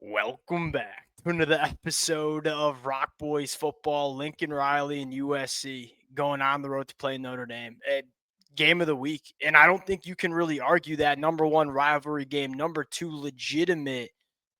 Welcome back to another episode of Rock Boys Football. Lincoln Riley and USC going on the road to play Notre Dame. Game of the week. And I don't think you can really argue that. Number one, rivalry game. Number two, legitimate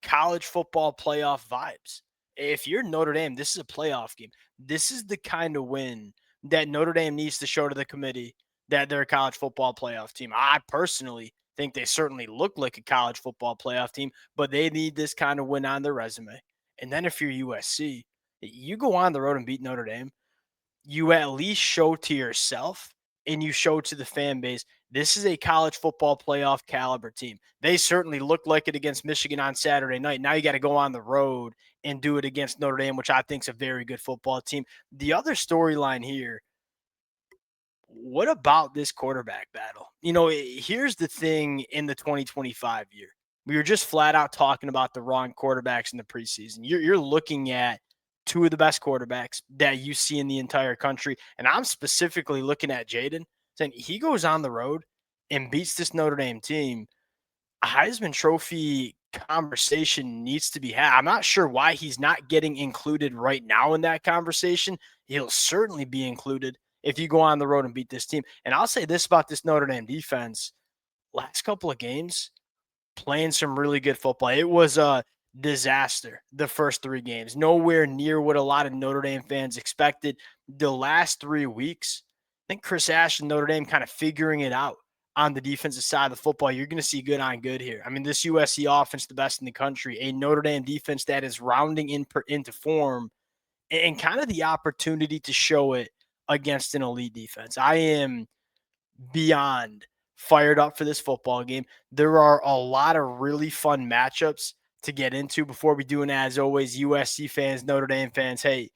college football playoff vibes. If you're Notre Dame, this is a playoff game. This is the kind of win that Notre Dame needs to show to the committee that they're a college football playoff team. I personally think they certainly look like a college football playoff team, but they need this kind of win on their resume. And then if you're USC, you go on the road and beat Notre Dame, you at least show to yourself and you show to the fan base this is a college football playoff caliber team. They certainly looked like it against Michigan on Saturday night. Now you got to go on the road and do it against Notre Dame, which I think is a very good football team. The other storyline here, what about this quarterback battle? Here's the thing in the 2025 year. We were just flat out talking about the wrong quarterbacks in the preseason. You're looking at two of the best quarterbacks that you see in the entire country. And I'm specifically looking at Jaden, saying he goes on the road and beats this Notre Dame team. A Heisman Trophy conversation needs to be had. I'm not sure why he's not getting included right now in that conversation. He'll certainly be included if you go on the road and beat this team. And I'll say this about this Notre Dame defense. Last couple of games, playing some really good football. It was a disaster the first three games. Nowhere near what a lot of Notre Dame fans expected. The last 3 weeks, I think Chris Ash and Notre Dame kind of figuring it out on the defensive side of the football. You're going to see good on good here. I mean, this USC offense, the best in the country, a Notre Dame defense that is rounding into form and kind of the opportunity to show it against an elite defense. I am beyond fired up for this football game. There are a lot of really fun matchups to get into before we do. And as always, USC fans, Notre Dame fans, hey,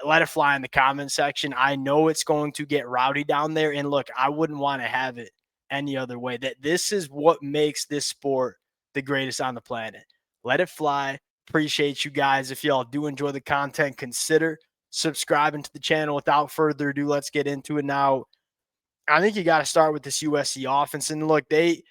let it fly in the comment section. I know it's going to get rowdy down there. And look, I wouldn't want to have it any other way. That this is what makes this sport the greatest on the planet. Let it fly. Appreciate you guys. If y'all do enjoy the content, consider subscribing to the channel. Without further ado, let's get into it now. I think you got to start with this USC offense. And look, they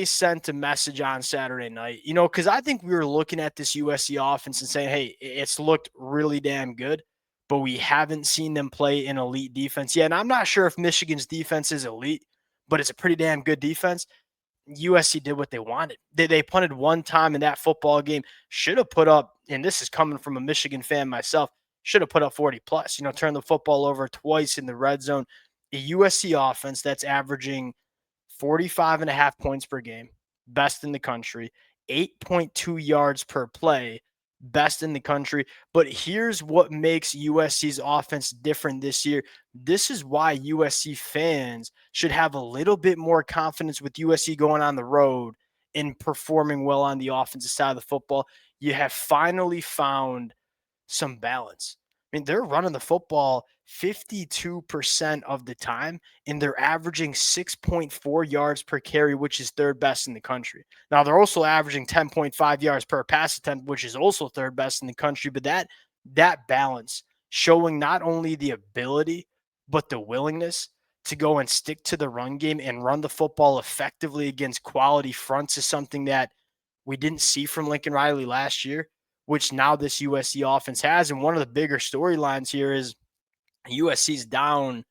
sent a message on Saturday night, because I think we were looking at this USC offense and saying, hey, it's looked really damn good, but we haven't seen them play an elite defense yet. And I'm not sure if Michigan's defense is elite, but it's a pretty damn good defense. USC did what they wanted. They punted one time in that football game, should have put up, and this is coming from a Michigan fan myself, should have put up 40 plus, turned the football over twice in the red zone. A USC offense that's averaging 45 and a half points per game, best in the country, 8.2 yards per play, best in the country. But here's what makes USC's offense different this year. This is why USC fans should have a little bit more confidence with USC going on the road and performing well on the offensive side of the football. You have finally found some balance. I mean, they're running the football 52% of the time, and they're averaging 6.4 yards per carry, which is third best in the country. Now, they're also averaging 10.5 yards per pass attempt, which is also third best in the country. But that balance, showing not only the ability, but the willingness to go and stick to the run game and run the football effectively against quality fronts is something that we didn't see from Lincoln Riley last year, which now this USC offense has. And one of the bigger storylines here is USC's down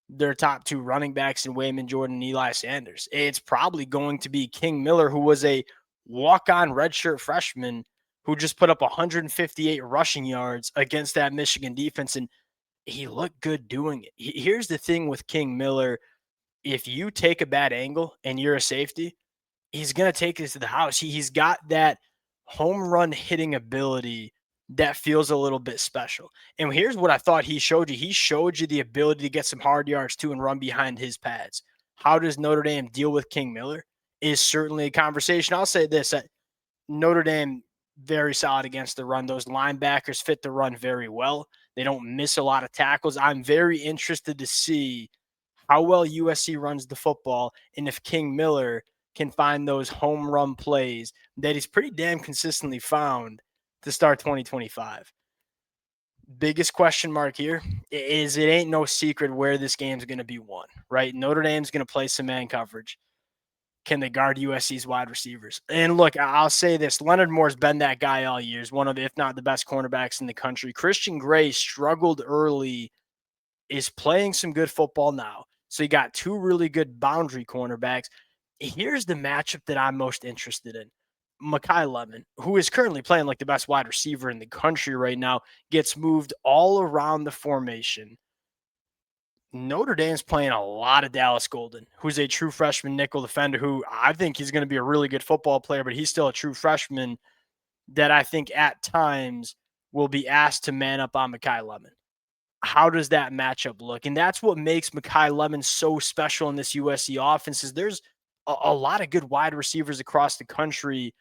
their top two running backs in Wayman Jordan and Eli Sanders. It's probably going to be King Miller, who was a walk-on redshirt freshman who just put up 158 rushing yards against that Michigan defense, and he looked good doing it. Here's the thing with King Miller. If you take a bad angle and you're a safety, he's going to take this to the house. He's got that home run hitting ability that feels a little bit special. And here's what I thought he showed you. He showed you the ability to get some hard yards too and run behind his pads. How does Notre Dame deal with King Miller is certainly a conversation. I'll say this, Notre Dame, very solid against the run. Those linebackers fit the run very well. They don't miss a lot of tackles. I'm very interested to see how well USC runs the football and if King Miller can find those home run plays that he's pretty damn consistently found to start 2025. Biggest question mark here is it ain't no secret where this game's going to be won, right? Notre Dame's going to play some man coverage. can they guard USC's wide receivers? And look, I'll say this: Leonard Moore's been that guy all year. He's one of, if not the best cornerbacks in the country. Christian Gray struggled early, is playing some good football now. So you got two really good boundary cornerbacks. Here's the matchup that I'm most interested in. Mekhi Lemon, who is currently playing like the best wide receiver in the country right now, gets moved all around the formation. Notre Dame's playing a lot of Dallas Golden, who's a true freshman nickel defender who I think he's going to be a really good football player, but he's still a true freshman that I think at times will be asked to man up on Mekhi Lemon. How does that matchup look? And that's what makes Mekhi Lemon so special in this USC offense is there's a lot of good wide receivers across the country.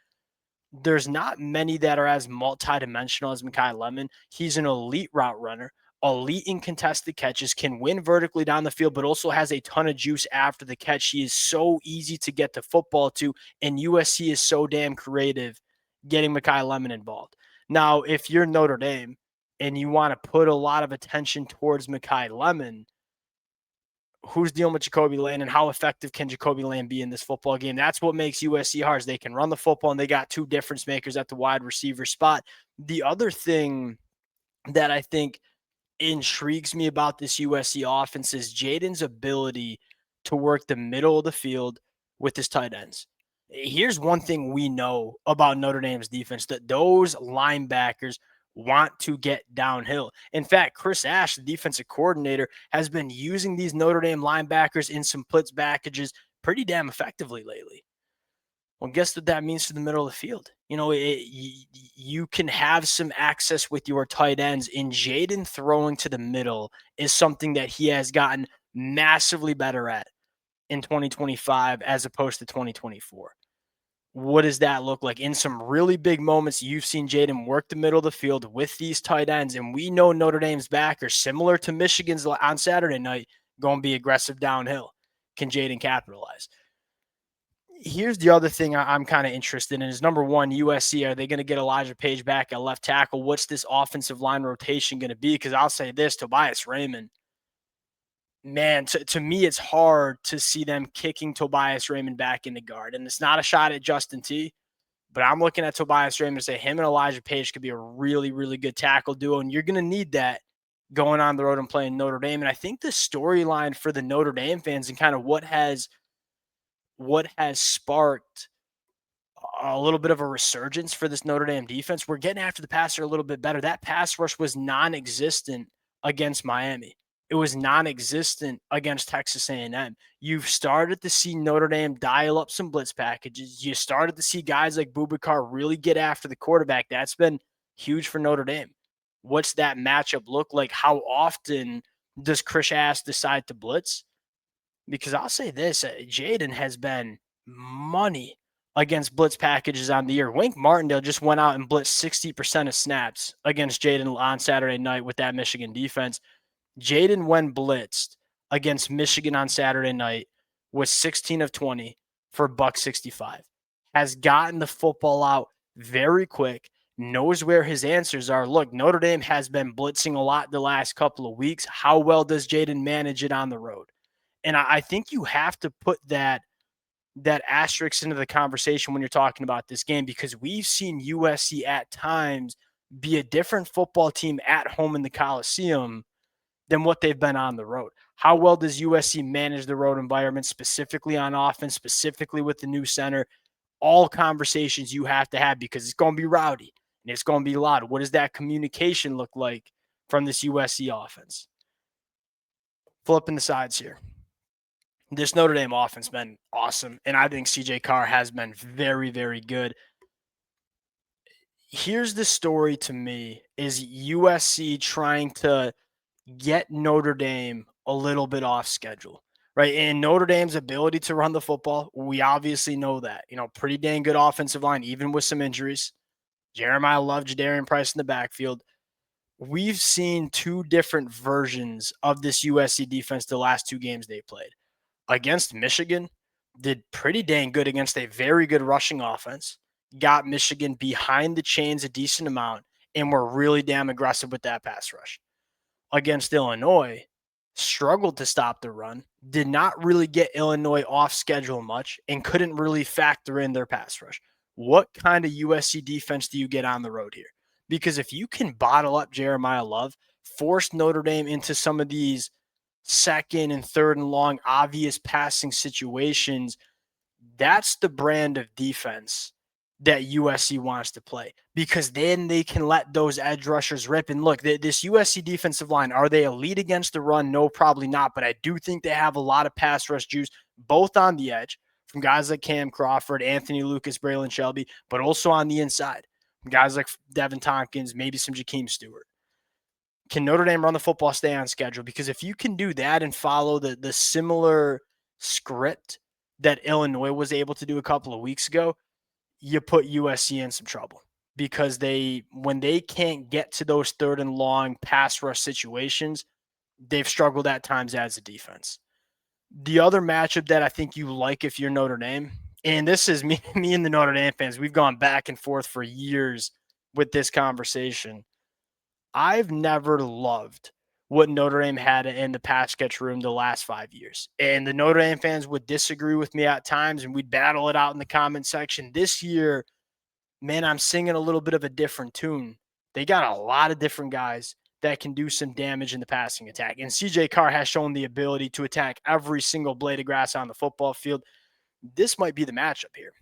There's not many that are as multidimensional as Mekhi Lemon. He's an elite route runner, elite in contested catches, can win vertically down the field, but also has a ton of juice after the catch. He is so easy to get the football to, and USC is so damn creative getting Mekhi Lemon involved. Now, if you're Notre Dame and you want to put a lot of attention towards Mekhi Lemon, who's dealing with Jacoby Lane and how effective can Jacoby Lane be in this football game? That's what makes USC hard. They can run the football and they got two difference makers at the wide receiver spot. The other thing that I think intrigues me about this USC offense is Jaden's ability to work the middle of the field with his tight ends. Here's one thing we know about Notre Dame's defense, that those linebackers want to get downhill. In fact, Chris Ash, the defensive coordinator, has been using these Notre Dame linebackers in some blitz packages pretty damn effectively lately. Well, guess what that means to the middle of the field? You can have some access with your tight ends, and Jaden throwing to the middle is something that he has gotten massively better at in 2025 as opposed to 2024. What does that look like? In some really big moments, you've seen Jaden work the middle of the field with these tight ends, and we know Notre Dame's backers, similar to Michigan's on Saturday night, going to be aggressive downhill. Can Jaden capitalize? Here's the other thing I'm kind of interested in is, number one, USC, are they going to get Elijah Page back at left tackle? What's this offensive line rotation going to be? Because I'll say this, Tobias Raymond, man, to me, it's hard to see them kicking Tobias Raymond back in the guard. And it's not a shot at Justin T, but I'm looking at Tobias Raymond and say him and Elijah Page could be a really, really good tackle duo. And you're going to need that going on the road and playing Notre Dame. And I think the storyline for the Notre Dame fans and kind of what has sparked a little bit of a resurgence for this Notre Dame defense, we're getting after the passer a little bit better. That pass rush was non-existent against Miami. It was non-existent against Texas A&M. You've started to see Notre Dame dial up some blitz packages. You started to see guys like Boubacar really get after the quarterback. That's been huge for Notre Dame. What's that matchup look like? How often does Chris Ash decide to blitz? Because I'll say this, Jaden has been money against blitz packages on the year. Wink Martindale just went out and blitzed 60% of snaps against Jaden on Saturday night with that Michigan defense. Jaden, when blitzed against Michigan on Saturday night, was 16 of 20 for $165. Has gotten the football out very quick, knows where his answers are. Look, Notre Dame has been blitzing a lot the last couple of weeks. How well does Jaden manage it on the road? And I think you have to put that asterisk into the conversation when you're talking about this game, because we've seen USC at times be a different football team at home in the Coliseum than what they've been on the road. How well does USC manage the road environment, specifically on offense, specifically with the new center? All conversations you have to have, because it's going to be rowdy and it's going to be loud. What does that communication look like from this USC offense? Flipping the sides here. This Notre Dame offense has been awesome, and I think CJ Carr has been very, very good. Here's the story to me is USC trying to get Notre Dame a little bit off schedule, right? And Notre Dame's ability to run the football, we obviously know that. Pretty dang good offensive line, even with some injuries. Jeremiah Love, Jadarian Price in the backfield. We've seen two different versions of this USC defense the last two games they played. Against Michigan, did pretty dang good against a very good rushing offense, got Michigan behind the chains a decent amount, and were really damn aggressive with that pass rush. Against Illinois, struggled to stop the run, did not really get Illinois off schedule much, and couldn't really factor in their pass rush. What kind of USC defense do you get on the road here? Because if you can bottle up Jeremiah Love, force Notre Dame into some of these second and third and long obvious passing situations, that's the brand of defense that USC wants to play, because then they can let those edge rushers rip. And look, this USC defensive line, are they elite against the run? No, probably not. But I do think they have a lot of pass rush juice, both on the edge from guys like Cam Crawford, Anthony Lucas, Braylon Shelby, but also on the inside from guys like Devin Tompkins, maybe some Jakeem Stewart. Can Notre Dame run the football, stay on schedule? Because if you can do that and follow the similar script that Illinois was able to do a couple of weeks ago, you put USC in some trouble, because when they can't get to those third and long pass rush situations, they've struggled at times as a defense. The other matchup that I think you like if you're Notre Dame, and this is me and the Notre Dame fans, we've gone back and forth for years with this conversation. I've never loved what Notre Dame had in the pass catch room the last 5 years. And the Notre Dame fans would disagree with me at times, and we'd battle it out in the comment section. This year, man, I'm singing a little bit of a different tune. They got a lot of different guys that can do some damage in the passing attack. And CJ Carr has shown the ability to attack every single blade of grass on the football field. This might be the matchup here.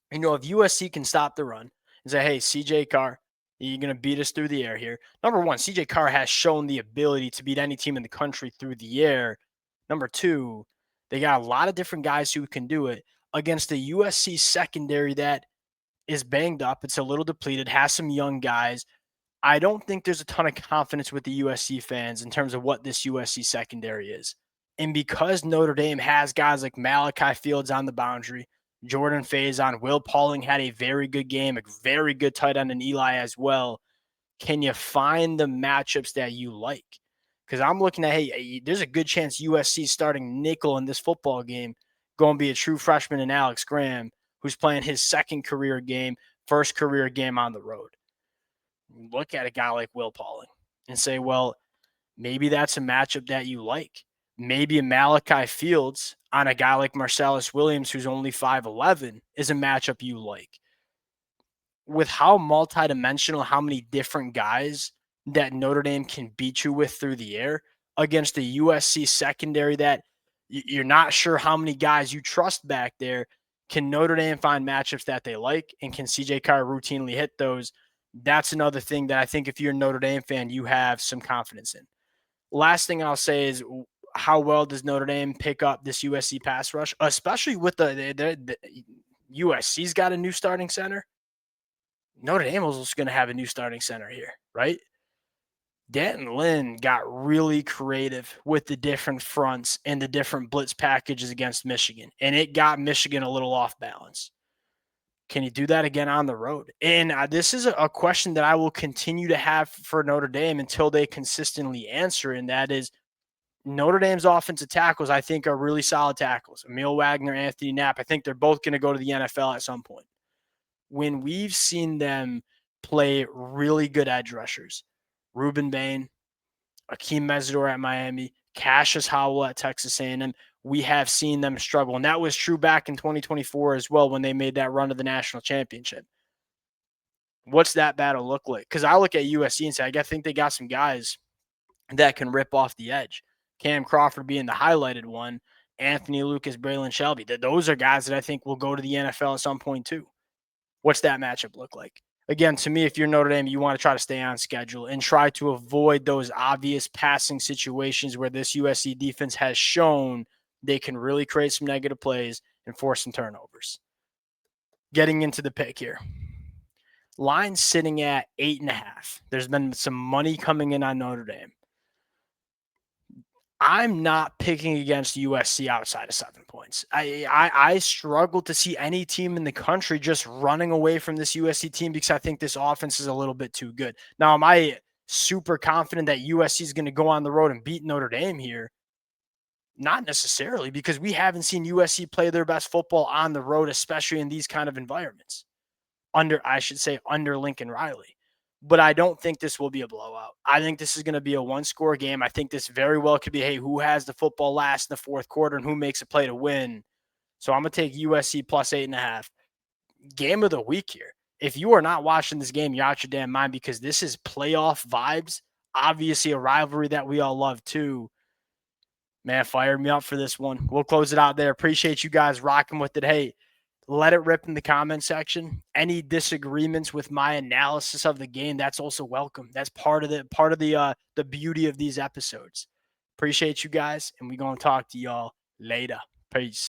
If USC can stop the run and say, hey, CJ Carr, you're going to beat us through the air here. Number one, CJ Carr has shown the ability to beat any team in the country through the air. Number two, they got a lot of different guys who can do it against a USC secondary that is banged up. It's a little depleted, has some young guys. I don't think there's a ton of confidence with the USC fans in terms of what this USC secondary is. And because Notre Dame has guys like Malachi Fields on the boundary, Jordan Faison, Will Pauling had a very good game, a very good tight end in Eli as well. Can you find the matchups that you like? Because I'm looking at, hey, there's a good chance USC starting nickel in this football game going to be a true freshman in Alex Graham, who's playing his second career game, first career game on the road. Look at a guy like Will Pauling and say, well, maybe that's a matchup that you like. Maybe a Malachi Fields on a guy like Marcellus Williams, who's only 5'11", is a matchup you like. With how multidimensional, how many different guys that Notre Dame can beat you with through the air against the USC secondary that you're not sure how many guys you trust back there, can Notre Dame find matchups that they like, and can CJ Carr routinely hit those? That's another thing that I think if you're a Notre Dame fan, you have some confidence in. Last thing I'll say is, how well does Notre Dame pick up this USC pass rush, especially with the USC's got a new starting center. Notre Dame was going to have a new starting center here, right? Danton Lynn got really creative with the different fronts and the different blitz packages against Michigan, and it got Michigan a little off balance. Can you do that again on the road? And this is a question that I will continue to have for Notre Dame until they consistently answer, and that is, Notre Dame's offensive tackles, I think, are really solid tackles. Emil Wagner, Anthony Knapp, I think they're both going to go to the NFL at some point. When we've seen them play really good edge rushers, Ruben Bain, Akeem Mesidor at Miami, Cassius Howell at Texas A&M, we have seen them struggle. And that was true back in 2024 as well when they made that run to the national championship. What's that battle look like? Because I look at USC and say, I think they got some guys that can rip off the edge. Cam Crawford being the highlighted one, Anthony Lucas, Braylon Shelby. Those are guys that I think will go to the NFL at some point too. What's that matchup look like? Again, to me, if you're Notre Dame, you want to try to stay on schedule and try to avoid those obvious passing situations where this USC defense has shown they can really create some negative plays and force some turnovers. Getting into the pick here. Line sitting at 8.5. There's been some money coming in on Notre Dame. I'm not picking against USC outside of 7 points. I struggle to see any team in the country just running away from this USC team because I think this offense is a little bit too good. Now, am I super confident that USC is going to go on the road and beat Notre Dame here? Not necessarily, because we haven't seen USC play their best football on the road, especially in these kind of environments. Under Lincoln Riley. but I don't think this will be a blowout. I think this is going to be a one-score game. I think this very well could be, hey, who has the football last in the fourth quarter and who makes a play to win. So I'm going to take USC plus 8.5. Game of the week here. If you are not watching this game, you're out your damn mind, because this is playoff vibes. Obviously, a rivalry that we all love too. Man, fire me up for this one. We'll close it out there. Appreciate you guys rocking with it. Hey, let it rip in the comment section. Any disagreements with my analysis of the game, that's also welcome. That's part of the beauty of these episodes. Appreciate you guys, and we're gonna talk to y'all later. Peace.